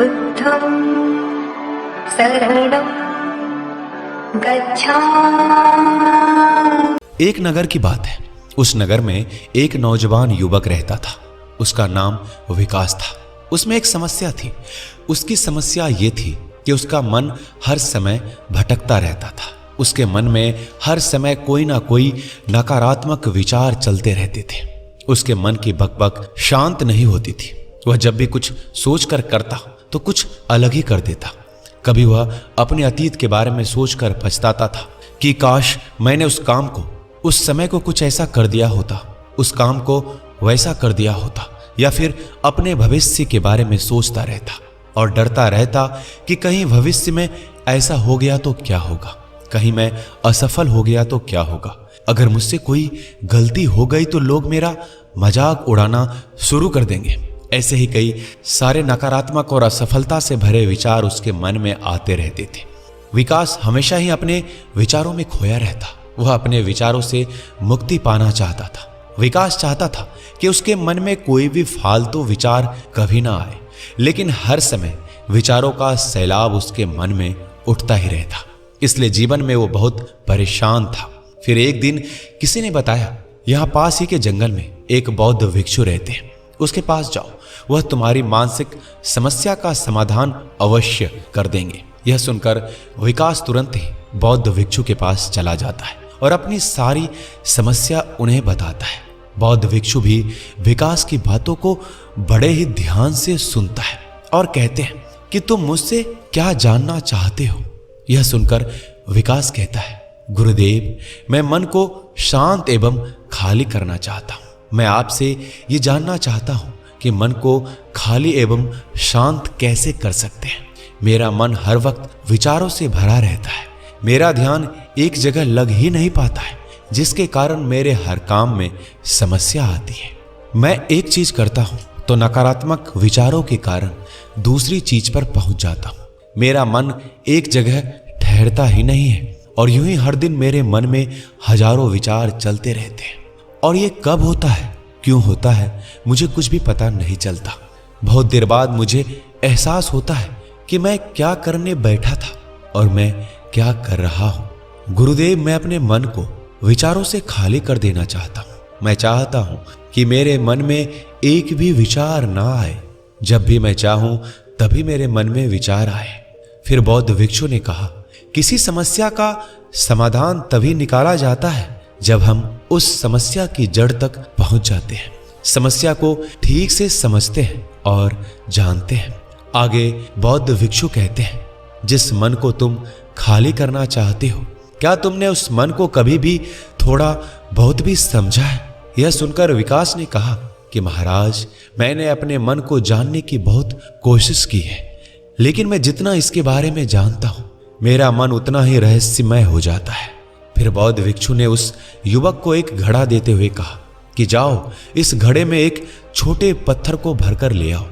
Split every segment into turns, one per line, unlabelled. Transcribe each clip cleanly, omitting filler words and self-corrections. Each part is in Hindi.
बुद्धं शरणं गच्छामि।
एक नगर की बात है। उस नगर में एक नौजवान युवक रहता था। उसका नाम विकास था। उसमें एक समस्या थी। उसकी समस्या ये थी कि उसका मन हर समय भटकता रहता था। उसके मन में हर समय कोई ना कोई नकारात्मक विचार चलते रहते थे। उसके मन की बकबक शांत नहीं होती थी। वह जब भी कुछ सोचकर करता तो कुछ अलग ही कर देता। कभी वह अपने अतीत के बारे में सोचकर पछताता था कि काश मैंने उस काम को, उस समय को कुछ ऐसा कर दिया होता, उस काम को वैसा कर दिया होता, या फिर अपने भविष्य के बारे में सोचता रहता और डरता रहता कि कहीं भविष्य में ऐसा हो गया तो क्या होगा, कहीं मैं असफल हो गया तो क्या होगा, अगर मुझसे कोई गलती हो गई तो लोग मेरा मजाक उड़ाना शुरू कर देंगे। ऐसे ही कई सारे नकारात्मक और असफलता से भरे विचार उसके मन में आते रहते थे। विकास हमेशा ही अपने विचारों में खोया रहता। वह अपने विचारों से मुक्ति पाना चाहता था। विकास चाहता था कि उसके मन में कोई भी फालतू विचार कभी ना आए, लेकिन हर समय विचारों का सैलाब उसके मन में उठता ही रहता। इसलिए जीवन में वो बहुत परेशान था। फिर एक दिन किसी ने बताया, यहाँ पास ही के जंगल में एक बौद्ध भिक्षु रहते हैं, उसके पास जाओ, वह तुम्हारी मानसिक समस्या का समाधान अवश्य कर देंगे। यह सुनकर विकास तुरंत ही बौद्ध भिक्षु के पास चला जाता है और अपनी सारी समस्या उन्हें बताता है। बौद्ध भिक्षु भी विकास की बातों को बड़े ही ध्यान से सुनता है और कहते हैं कि तुम मुझसे क्या जानना चाहते हो। यह सुनकर विकास कहता है, गुरुदेव, मैं मन को शांत एवं खाली करना चाहता हूँ। मैं आपसे ये जानना चाहता हूँ कि मन को खाली एवं शांत कैसे कर सकते हैं। मेरा मन हर वक्त विचारों से भरा रहता है। मेरा ध्यान एक जगह लग ही नहीं पाता है, जिसके कारण मेरे हर काम में समस्या आती है। मैं एक चीज करता हूँ तो नकारात्मक विचारों के कारण दूसरी चीज पर पहुंच जाता हूँ। मेरा मन एक जगह ठहरता ही नहीं है और यूं ही हर दिन मेरे मन में हजारों विचार चलते रहते हैं। और ये कब होता है, क्यों होता है, मुझे कुछ भी पता नहीं चलता। बहुत देर बाद मुझे एहसास होता है कि मैं क्या करने बैठा था और मैं क्या कर रहा हूँ। गुरुदेव, मैं अपने मन को विचारों से खाली कर देना चाहता हूँ। मैं चाहता हूँ कि मेरे मन में एक भी विचार ना आए। जब भी मैं चाहूँ तभी मेरे मन में विचार आए। फिर बौद्ध भिक्षु ने कहा, किसी समस्या का समाधान तभी निकाला जाता है जब हम उस समस्या की जड़ तक पहुंच जाते हैं, समस्या को ठीक से समझते हैं और जानते हैं। आगे बौद्ध भिक्षु कहते हैं, जिस मन को तुम खाली करना चाहते हो, क्या तुमने उस मन को कभी भी थोड़ा बहुत भी समझा है? यह सुनकर विकास ने कहा कि महाराज, मैंने अपने मन को जानने की बहुत कोशिश की है, लेकिन मैं जितना इसके बारे में जानता हूं, मेरा मन उतना ही रहस्यमय हो जाता है। फिर बौद्ध भिक्षु ने उस युवक को एक घड़ा देते हुए कहा कि जाओ, इस घड़े में एक छोटे पत्थर को भरकर ले आओ।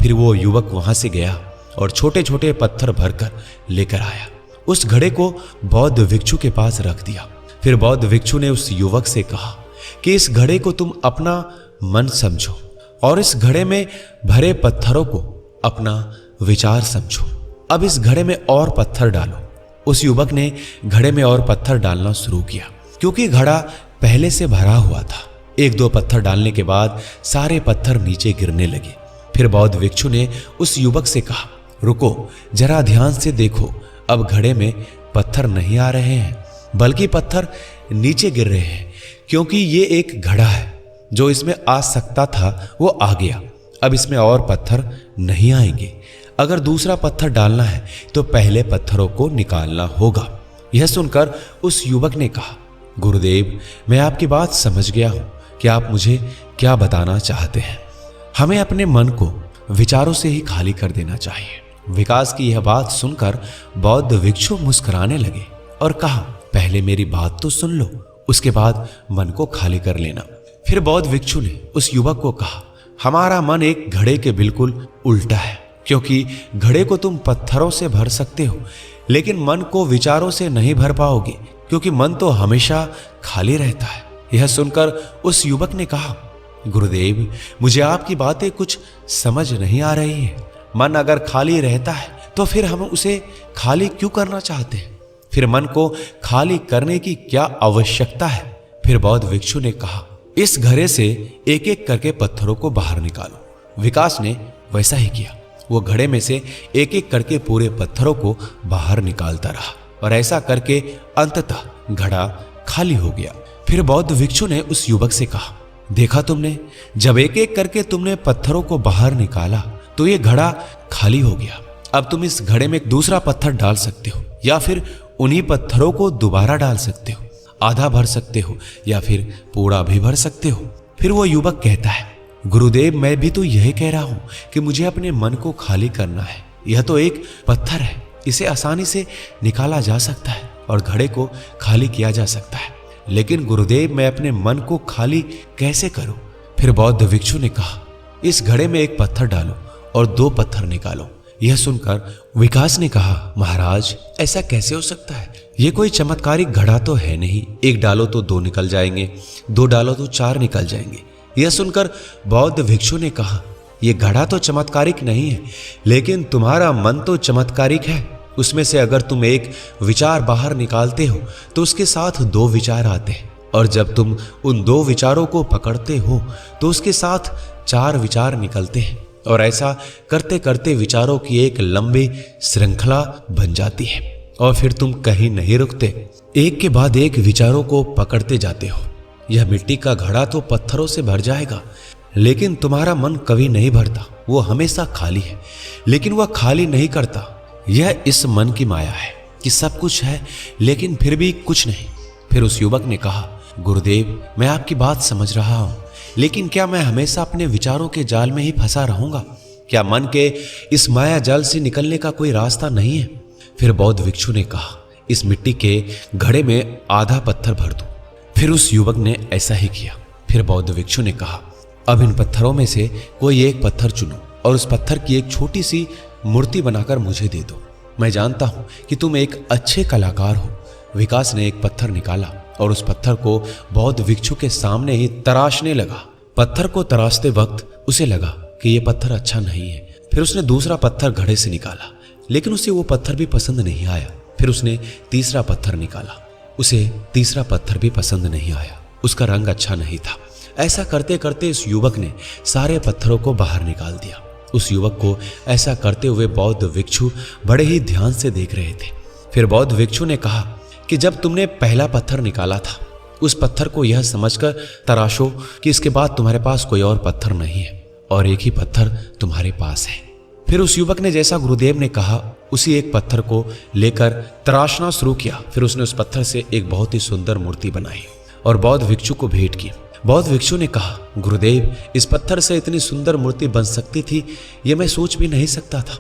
फिर वो युवक वहां से गया और छोटे छोटे पत्थर भरकर लेकर आया। उस घड़े को बौद्ध भिक्षु के पास रख दिया। फिर बौद्ध भिक्षु ने उस युवक से कहा कि इस घड़े को तुम अपना मन समझो और इस घड़े में भरे पत्थरों को अपना विचार समझो। अब इस घड़े में और पत्थर डालो। उस युवक ने घड़े में और पत्थर डालना शुरू किया, क्योंकि घड़ा पहले से भरा हुआ था। एक दो पत्थर डालने के बाद सारे पत्थर नीचे गिरने लगे। फिर बौद्ध भिक्षु ने उस युवक से कहा, रुको, जरा ध्यान से देखो। अब घड़े में पत्थर नहीं आ रहे हैं, बल्कि पत्थर नीचे गिर रहे हैं, क्योंकि ये एक घड़ा है। जो इसमें आ सकता था वो आ गया। अब इसमें और पत्थर नहीं आएंगे। अगर दूसरा पत्थर डालना है तो पहले पत्थरों को निकालना होगा। यह सुनकर उस युवक ने कहा, गुरुदेव, मैं आपकी बात समझ गया हूं कि आप मुझे क्या बताना चाहते हैं। हमें अपने मन को विचारों से ही खाली कर देना चाहिए। विकास की यह बात सुनकर बौद्ध भिक्षु मुस्कुराने लगे और कहा, पहले मेरी बात तो सुन लो, उसके बाद मन को खाली कर लेना। फिर बौद्ध भिक्षु ने उस युवक को कहा, हमारा मन एक घड़े के बिल्कुल उल्टा है, क्योंकि घड़े को तुम पत्थरों से भर सकते हो, लेकिन मन को विचारों से नहीं भर पाओगे, क्योंकि मन तो हमेशा खाली रहता है। यह सुनकर उस युवक ने कहा, गुरुदेव, मुझे आपकी बातें कुछ समझ नहीं आ रही है। मन अगर खाली रहता है तो फिर हम उसे खाली क्यों करना चाहते हैं? फिर मन को खाली करने की क्या आवश्यकता है? फिर बौद्ध भिक्षु ने कहा, इस घड़े से एक एक करके पत्थरों को बाहर निकालो। विकास ने वैसा ही किया। वो घड़े में से एक एक करके पूरे पत्थरों को बाहर निकालता रहा और ऐसा करके अंततः घड़ा खाली हो गया। फिर बौद्ध भिक्षु ने उस युवक से कहा, देखा तुमने, जब एक एक करके तुमने पत्थरों को बाहर निकाला तो ये घड़ा खाली हो गया। अब तुम इस घड़े में दूसरा पत्थर डाल सकते हो या फिर उन्हीं पत्थरों को दोबारा डाल सकते हो, आधा भर सकते हो या फिर पूरा भी भर सकते हो। फिर वो युवक कहता है, गुरुदेव, मैं भी तो यही कह रहा हूं कि मुझे अपने मन को खाली करना है। यह तो एक पत्थर है, इसे आसानी से निकाला जा सकता है और घड़े को खाली किया जा सकता है, लेकिन गुरुदेव, मैं अपने मन को खाली कैसे करूं? फिर बौद्ध भिक्षु ने कहा, इस घड़े में एक पत्थर डालो और 2 पत्थर निकालो। यह सुनकर विकास ने कहा, महाराज, ऐसा कैसे हो सकता है? यह कोई चमत्कारिक घड़ा तो है नहीं। 1 डालो तो 2 निकल जाएंगे, 2 डालो तो 4 निकल जाएंगे। यह सुनकर बौद्ध भिक्षु ने कहा, यह घड़ा तो चमत्कारिक नहीं है, लेकिन तुम्हारा मन तो चमत्कारिक है। उसमें से अगर तुम एक विचार बाहर निकालते हो तो उसके साथ 2 विचार आते हैं, और जब तुम उन 2 विचारों को पकड़ते हो तो उसके साथ 4 विचार निकलते हैं, और ऐसा करते करते विचारों की एक लंबी श्रृंखला बन जाती है और फिर तुम कहीं नहीं रुकते, एक के बाद एक विचारों को पकड़ते जाते हो। यह मिट्टी का घड़ा तो पत्थरों से भर जाएगा, लेकिन तुम्हारा मन कभी नहीं भरता। वो हमेशा खाली है, लेकिन वह खाली नहीं करता। यह इस मन की माया है कि सब कुछ है लेकिन फिर भी कुछ नहीं। फिर उस युवक ने कहा, गुरुदेव, मैं आपकी बात समझ रहा हूं, लेकिन क्या मैं हमेशा अपने विचारों के जाल में ही फंसा रहूंगा? क्या मन के इस माया जाल से निकलने का कोई रास्ता नहीं है? फिर बौद्ध भिक्षु ने कहा, इस मिट्टी के घड़े में आधा पत्थर भर दो। फिर उस युवक ने ऐसा ही किया। फिर बौद्ध भिक्षु ने कहा, अब इन पत्थरों में से कोई एक पत्थर चुनो और उस पत्थर की एक छोटी सी मूर्ति बनाकर मुझे दे दो। मैं जानता हूं कि तुम एक अच्छे कलाकार हो। विकास ने एक पत्थर निकाला और उस पत्थर को बौद्ध भिक्षु के सामने ही तराशने लगा। पत्थर को तराशते वक्त उसे लगा कि यह पत्थर अच्छा नहीं है। फिर उसने दूसरा पत्थर घड़े से निकाला, लेकिन उसे वो पत्थर भी पसंद नहीं आया। फिर उसने तीसरा पत्थर निकाला, उसे तीसरा पत्थर भी पसंद नहीं आया। उसका रंग अच्छा नहीं था। ऐसा करते करते इस युवक ने सारे पत्थरों को बाहर निकाल दिया। उस युवक को ऐसा करते हुए बौद्ध भिक्षु बड़े ही ध्यान से देख रहे थे। फिर बौद्ध भिक्षु ने कहा कि जब तुमने पहला पत्थर निकाला था, उस पत्थर को यह समझकर तराशो कि इसके बाद तुम्हारे पास कोई और पत्थर नहीं है और एक ही पत्थर तुम्हारे पास है। फिर उस युवक ने जैसा गुरुदेव ने कहा उसी एक पत्थर को लेकर तराशना शुरू किया। फिर उसने उस पत्थर से एक बहुत ही सुंदर मूर्ति बनाई और बौद्ध भिक्षु को भेंट की। बौद्ध भिक्षु ने कहा, गुरुदेव, इस पत्थर से इतनी सुंदर मूर्ति बन सकती थी, यह मैं सोच भी नहीं सकता था।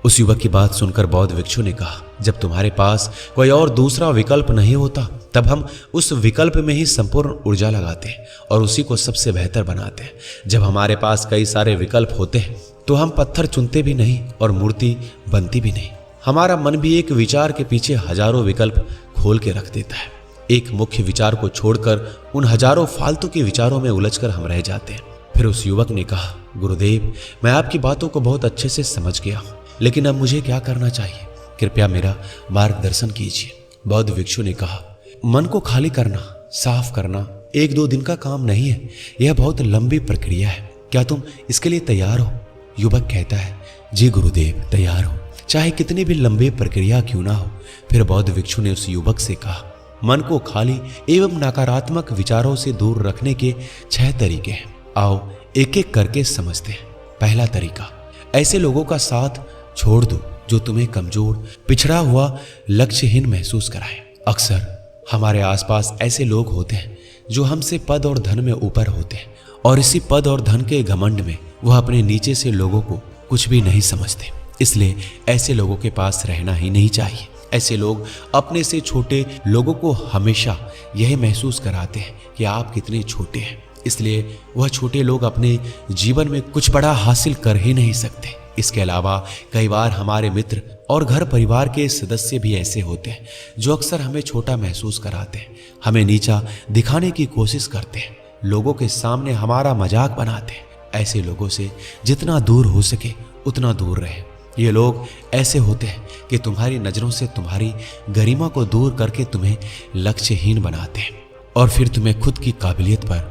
उस युवक की बात सुनकर बौद्ध भिक्षु ने कहा, जब तुम्हारे पास कोई और दूसरा विकल्प नहीं होता तब हम उस विकल्प में ही संपूर्ण ऊर्जा लगाते हैं और उसी को सबसे बेहतर बनाते हैं। जब हमारे पास कई सारे विकल्प होते हैं तो हम पत्थर चुनते भी नहीं और मूर्ति बनती भी नहीं। हमारा मन भी एक विचार के पीछे हजारों विकल्प खोल के रख देता है। एक मुख्य विचार को छोड़कर उन हजारों फालतू के विचारों में उलझकर हम रह जाते हैं। फिर उस युवक ने कहा, गुरुदेव, मैं आपकी बातों को बहुत अच्छे से समझ गया हूं, लेकिन अब मुझे क्या करना चाहिए? कृपया मेरा मार्गदर्शन कीजिए। बौद्ध भिक्षु ने कहा, मन को खाली करना, साफ करना 1-2 दिन का काम नहीं है। यह बहुत लंबी प्रक्रिया है। क्या तुम इसके लिए तैयार हो? युवक कहता है, जी गुरुदेव, तैयार हो, चाहे कितनी भी लंबी प्रक्रिया क्यों ना हो। फिर बौद्ध भिक्षु ने उस युवक से कहा, मन को खाली एवं नकारात्मक विचारों से दूर रखने के 6 तरीके हैं। आओ एक एक करके समझते हैं। पहला तरीका, ऐसे लोगों का साथ छोड़ दो जो तुम्हें कमजोर, पिछड़ा हुआ, लक्ष्यहीन महसूस कराए। अक्सर हमारे आसपास ऐसे लोग होते हैं जो हमसे पद और धन में ऊपर होते हैं और इसी पद और धन के घमंड में वह अपने नीचे से लोगों को कुछ भी नहीं समझते। इसलिए ऐसे लोगों के पास रहना ही नहीं चाहिए। ऐसे लोग अपने से छोटे लोगों को हमेशा यह महसूस कराते हैं कि आप कितने छोटे हैं, इसलिए वह छोटे लोग अपने जीवन में कुछ बड़ा हासिल कर ही नहीं सकते। इसके अलावा कई बार हमारे मित्र और घर परिवार के सदस्य भी ऐसे होते हैं जो अक्सर हमें छोटा महसूस कराते हैं, हमें नीचा दिखाने की कोशिश करते हैं, लोगों के सामने हमारा मजाक बनाते हैं। ऐसे लोगों से जितना दूर हो सके उतना दूर रहे। ये लोग ऐसे होते हैं कि तुम्हारी नजरों से तुम्हारी गरिमा को दूर करके तुम्हें लक्ष्यहीन बनाते हैं और फिर तुम्हें खुद की काबिलियत पर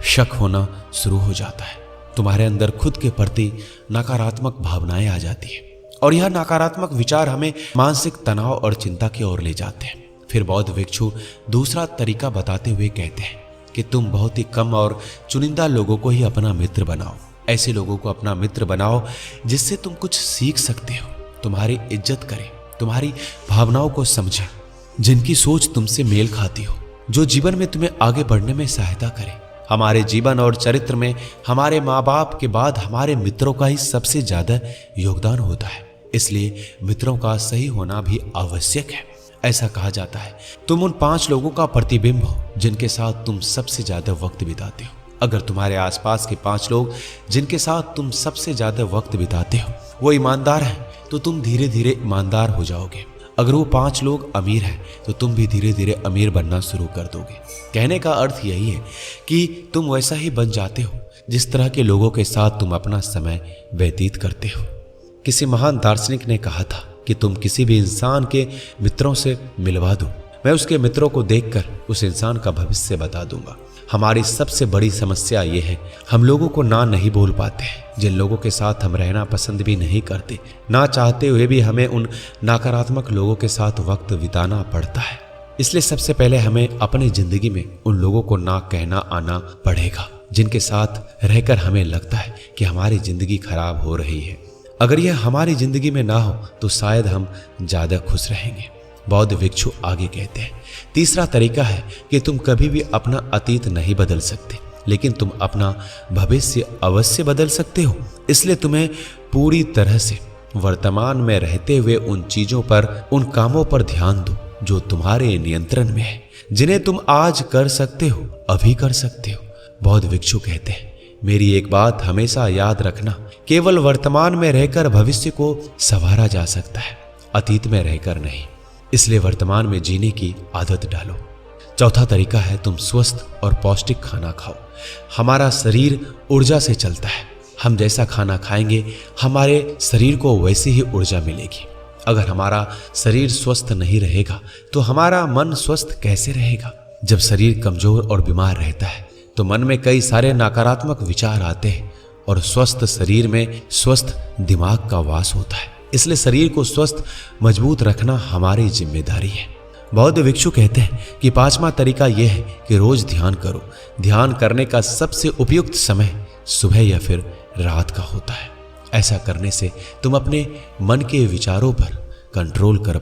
शक होना शुरू हो जाता है। तुम्हारे अंदर खुद के प्रति नकारात्मक भावनाएं आ जाती है और यह नकारात्मक विचार हमें मानसिक तनाव और चिंता की ओर ले जाते हैं। फिर बौद्ध भिक्षु दूसरा तरीका बताते हुए कहते हैं कि तुम बहुत ही कम और चुनिंदा लोगों को ही अपना मित्र बनाओ। ऐसे लोगों को अपना मित्र बनाओ जिससे तुम कुछ सीख सकते हो, तुम्हारी इज्जत करें, तुम्हारी भावनाओं को समझें, जिनकी सोच तुमसे मेल खाती हो, जो जीवन में तुम्हें आगे बढ़ने में सहायता करे। हमारे जीवन और चरित्र में हमारे माँ बाप के बाद हमारे मित्रों का ही सबसे ज्यादा योगदान होता है, इसलिए मित्रों का सही होना भी आवश्यक है। ऐसा कहा जाता है तुम उन 5 लोगों का प्रतिबिंब हो जिनके साथ तुम सबसे ज्यादा वक्त बिताते हो। अगर तुम्हारे आसपास के 5 लोग जिनके साथ तुम सबसे ज्यादा वक्त बिताते हो वो ईमानदार हैं तो तुम धीरे धीरे ईमानदार हो जाओगे। अगर वो 5 लोग अमीर हैं तो तुम भी धीरे धीरे अमीर बनना शुरू कर दोगे। कहने का अर्थ यही है कि तुम वैसा ही बन जाते हो जिस तरह के लोगों के साथ तुम अपना समय व्यतीत करते हो। किसी महान दार्शनिक ने कहा था कि तुम किसी भी इंसान के मित्रों से मिलवा दो, मैं उसके मित्रों को देखकर उस इंसान का भविष्य बता दूंगा। हमारी सबसे बड़ी समस्या ये है, हम लोगों को ना नहीं बोल पाते हैं। जिन लोगों के साथ हम रहना पसंद भी नहीं करते, ना चाहते हुए भी हमें उन नकारात्मक लोगों के साथ वक्त बिताना पड़ता है। इसलिए सबसे पहले हमें अपनी जिंदगी में उन लोगों को ना कहना आना पड़ेगा जिनके साथ रहकर हमें लगता है कि हमारी जिंदगी खराब हो रही है। अगर यह हमारी जिंदगी में ना हो तो शायद हम ज्यादा खुश रहेंगे। बौद्ध भिक्षु आगे कहते हैं तीसरा तरीका है कि तुम कभी भी अपना अतीत नहीं बदल सकते, लेकिन तुम अपना भविष्य अवश्य बदल सकते हो। इसलिए तुम्हें पूरी तरह से वर्तमान में रहते हुए उन चीजों पर, उन कामों पर ध्यान दो जो तुम्हारे नियंत्रण में है, जिन्हें तुम आज कर सकते हो, अभी कर सकते हो। बौद्ध भिक्षु कहते हैं मेरी एक बात हमेशा याद रखना, केवल वर्तमान में रहकर भविष्य को संवारा जा सकता है, अतीत में रहकर नहीं। इसलिए वर्तमान में जीने की आदत डालो। चौथा तरीका है तुम स्वस्थ और पौष्टिक खाना खाओ। हमारा शरीर ऊर्जा से चलता है। हम जैसा खाना खाएंगे हमारे शरीर को वैसी ही ऊर्जा मिलेगी। अगर हमारा शरीर स्वस्थ नहीं रहेगा तो हमारा मन स्वस्थ कैसे रहेगा? जब शरीर कमजोर और बीमार रहता है तो मन में कई सारे नकारात्मक विचार आते हैं और स्वस्थ शरीर में स्वस्थ दिमाग का वास होता है। इसलिए शरीर को स्वस्थ मजबूत रखना हमारी जिम्मेदारी है। बौद्ध भिक्षु कहते हैं कि 5वां तरीका यह है कि रोज ध्यान करो। ध्यान करने का सबसे उपयुक्त समय सुबह या फिर रात का होता है। ऐसा करने से तुम अपने मन के विचारों पर कंट्रोल कर